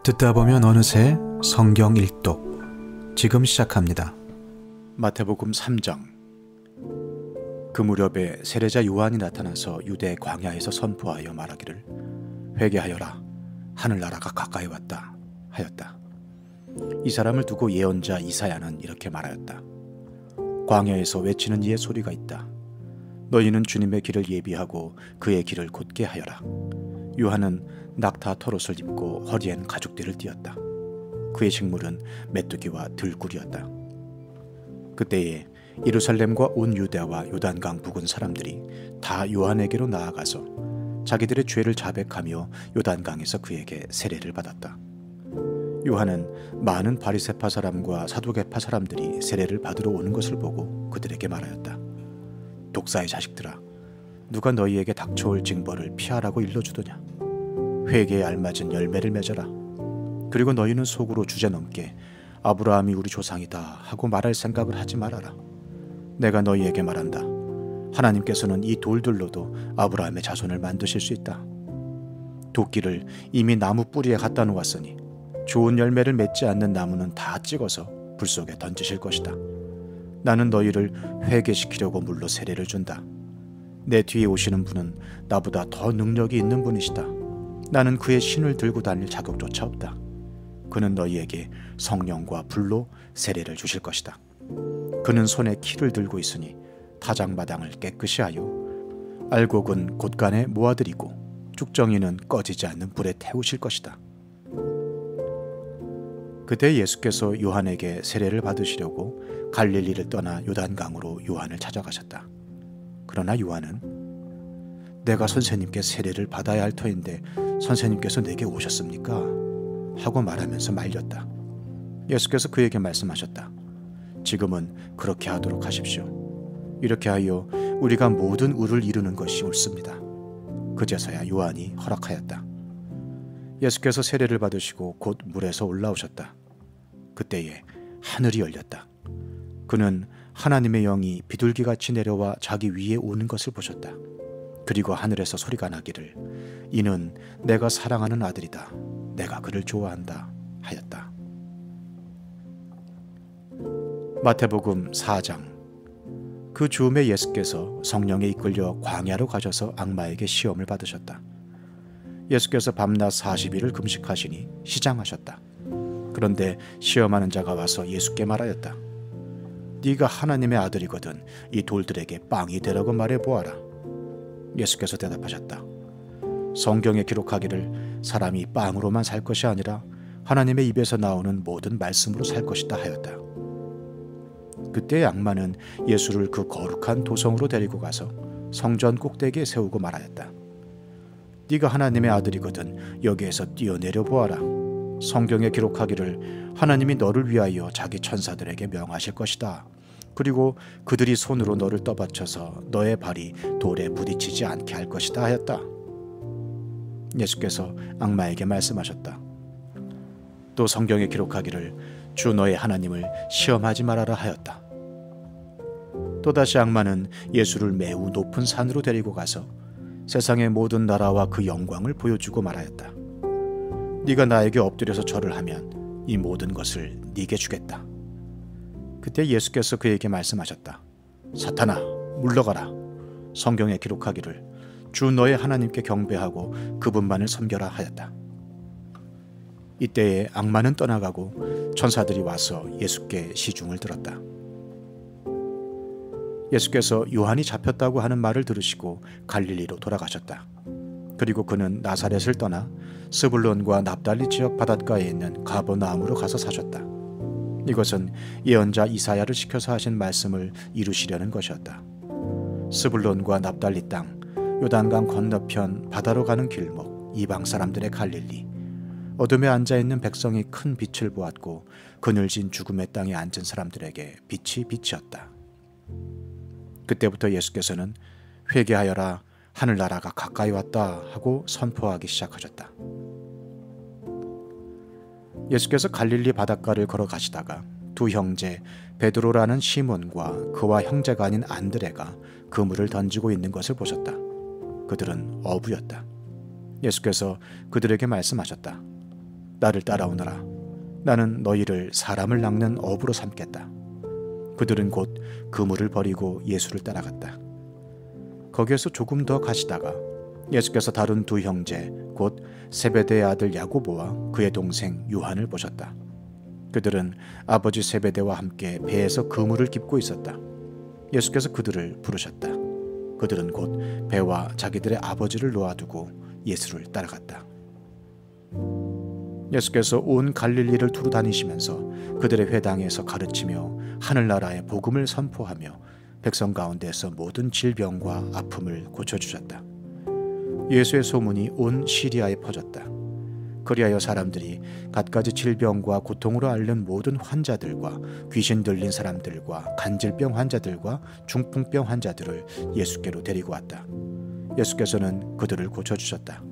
듣다 보면 어느새 성경 일독 지금 시작합니다. 마태복음 3장. 그 무렵에 세례자 요한이 나타나서 유대 광야에서 선포하여 말하기를 회개하여라, 하늘나라가 가까이 왔다 하였다. 이 사람을 두고 예언자 이사야는 이렇게 말하였다. 광야에서 외치는 이의 소리가 있다. 너희는 주님의 길을 예비하고 그의 길을 곧게 하여라. 요한은 낙타 털옷을 입고 허리엔 가죽띠를 띠었다. 그의 식물은 메뚜기와 들꿀이었다. 그때에 예루살렘과 온 유대와 요단강 부근 사람들이 다 요한에게로 나아가서 자기들의 죄를 자백하며 요단강에서 그에게 세례를 받았다. 요한은 많은 바리새파 사람과 사두개파 사람들이 세례를 받으러 오는 것을 보고 그들에게 말하였다. 독사의 자식들아, 누가 너희에게 닥쳐올 징벌을 피하라고 일러주더냐? 회개에 알맞은 열매를 맺어라. 그리고 너희는 속으로 주제넘게 아브라함이 우리 조상이다 하고 말할 생각을 하지 말아라. 내가 너희에게 말한다. 하나님께서는 이 돌들로도 아브라함의 자손을 만드실 수 있다. 도끼를 이미 나무 뿌리에 갖다 놓았으니 좋은 열매를 맺지 않는 나무는 다 찍어서 불 속에 던지실 것이다. 나는 너희를 회개시키려고 물로 세례를 준다. 내 뒤에 오시는 분은 나보다 더 능력이 있는 분이시다. 나는 그의 신을 들고 다닐 자격조차 없다. 그는 너희에게 성령과 불로 세례를 주실 것이다. 그는 손에 키를 들고 있으니 타작마당을 깨끗이 하여 알곡은 곳간에 모아들이고 쭉정이는 꺼지지 않는 불에 태우실 것이다. 그때 예수께서 요한에게 세례를 받으시려고 갈릴리를 떠나 요단강으로 요한을 찾아가셨다. 그러나 요한은 내가 선생님께 세례를 받아야 할 터인데 선생님께서 내게 오셨습니까? 하고 말하면서 말렸다. 예수께서 그에게 말씀하셨다. 지금은 그렇게 하도록 하십시오. 이렇게 하여 우리가 모든 의를 이루는 것이 옳습니다. 그제서야 요한이 허락하였다. 예수께서 세례를 받으시고 곧 물에서 올라오셨다. 그때에 하늘이 열렸다. 그는 하나님의 영이 비둘기같이 내려와 자기 위에 오는 것을 보셨다. 그리고 하늘에서 소리가 나기를 이는 내가 사랑하는 아들이다. 내가 그를 좋아한다 하였다. 마태복음 4장. 그 즈음에 예수께서 성령에 이끌려 광야로 가셔서 악마에게 시험을 받으셨다. 예수께서 밤낮 40일을 금식하시니 시장하셨다. 그런데 시험하는 자가 와서 예수께 말하였다. 네가 하나님의 아들이거든 이 돌들에게 빵이 되라고 말해보아라. 예수께서 대답하셨다. 성경에 기록하기를 사람이 빵으로만 살 것이 아니라 하나님의 입에서 나오는 모든 말씀으로 살 것이다 하였다. 그때 악마는 예수를 그 거룩한 도성으로 데리고 가서 성전 꼭대기에 세우고 말하였다. 네가 하나님의 아들이거든 여기에서 뛰어내려 보아라. 성경에 기록하기를 하나님이 너를 위하여 자기 천사들에게 명하실 것이다. 그리고 그들이 손으로 너를 떠받쳐서 너의 발이 돌에 부딪히지 않게 할 것이다 하였다. 예수께서 악마에게 말씀하셨다. 또 성경에 기록하기를 주 너의 하나님을 시험하지 말아라 하였다. 또다시 악마는 예수를 매우 높은 산으로 데리고 가서 세상의 모든 나라와 그 영광을 보여주고 말하였다. 네가 나에게 엎드려서 절을 하면 이 모든 것을 네게 주겠다. 그때 예수께서 그에게 말씀하셨다. 사탄아, 물러가라. 성경에 기록하기를 주 너의 하나님께 경배하고 그분만을 섬겨라 하였다. 이때에 악마는 떠나가고 천사들이 와서 예수께 시중을 들었다. 예수께서 요한이 잡혔다고 하는 말을 들으시고 갈릴리로 돌아가셨다. 그리고 그는 나사렛을 떠나 스불론과 납달리 지역 바닷가에 있는 가버나움으로 가서 사셨다. 이것은 예언자 이사야를 시켜서 하신 말씀을 이루시려는 것이었다. 스불론과 납달리 땅, 요단강 건너편 바다로 가는 길목, 이방 사람들의 갈릴리. 어둠에 앉아있는 백성이 큰 빛을 보았고 그늘진 죽음의 땅에 앉은 사람들에게 빛이 비치었다. 그때부터 예수께서는 회개하여라, 하늘나라가 가까이 왔다 하고 선포하기 시작하셨다. 예수께서 갈릴리 바닷가를 걸어가시다가 두 형제 베드로라는 시몬과 그와 형제가 아닌 안드레가 그물을 던지고 있는 것을 보셨다. 그들은 어부였다. 예수께서 그들에게 말씀하셨다. 나를 따라오너라. 나는 너희를 사람을 낚는 어부로 삼겠다. 그들은 곧 그물을 버리고 예수를 따라갔다. 거기에서 조금 더 가시다가 예수께서 다른 두 형제 곧 세베대의 아들 야고보와 그의 동생 요한을 보셨다. 그들은 아버지 세베대와 함께 배에서 그물을 깁고 있었다. 예수께서 그들을 부르셨다. 그들은 곧 배와 자기들의 아버지를 놓아두고 예수를 따라갔다. 예수께서 온 갈릴리를 두루 다니시면서 그들의 회당에서 가르치며 하늘나라의 복음을 선포하며 백성 가운데서 모든 질병과 아픔을 고쳐주셨다. 예수의 소문이 온 시리아에 퍼졌다. 그리하여 사람들이 갖가지 질병과 고통으로 앓는 모든 환자들과 귀신 들린 사람들과 간질병 환자들과 중풍병 환자들을 예수께로 데리고 왔다. 예수께서는 그들을 고쳐주셨다.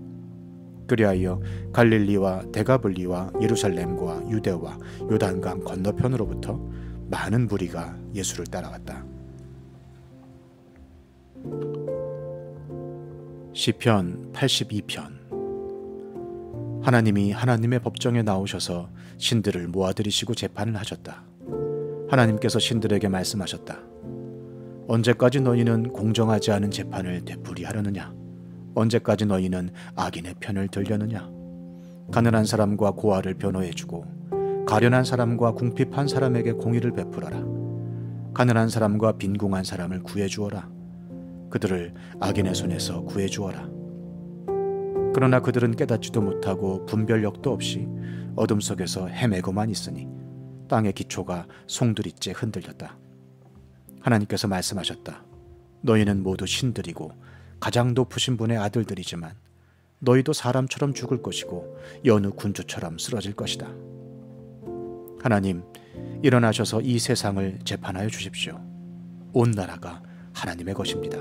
그리하여 갈릴리와 데가블리와 예루살렘과 유대와 요단강 건너편으로부터 많은 무리가 예수를 따라왔다. 시편 82편. 하나님이 하나님의 법정에 나오셔서 신들을 모아들이시고 재판을 하셨다. 하나님께서 신들에게 말씀하셨다. 언제까지 너희는 공정하지 않은 재판을 되풀이하려느냐? 언제까지 너희는 악인의 편을 들려느냐? 가난한 사람과 고아를 변호해주고 가련한 사람과 궁핍한 사람에게 공의를 베풀어라. 가난한 사람과 빈궁한 사람을 구해주어라. 그들을 악인의 손에서 구해주어라. 그러나 그들은 깨닫지도 못하고 분별력도 없이 어둠 속에서 헤매고만 있으니 땅의 기초가 송두리째 흔들렸다. 하나님께서 말씀하셨다. 너희는 모두 신들이고 가장 높으신 분의 아들들이지만 너희도 사람처럼 죽을 것이고 여느 군주처럼 쓰러질 것이다. 하나님, 일어나셔서 이 세상을 재판하여 주십시오. 온 나라가 하나님의 것입니다.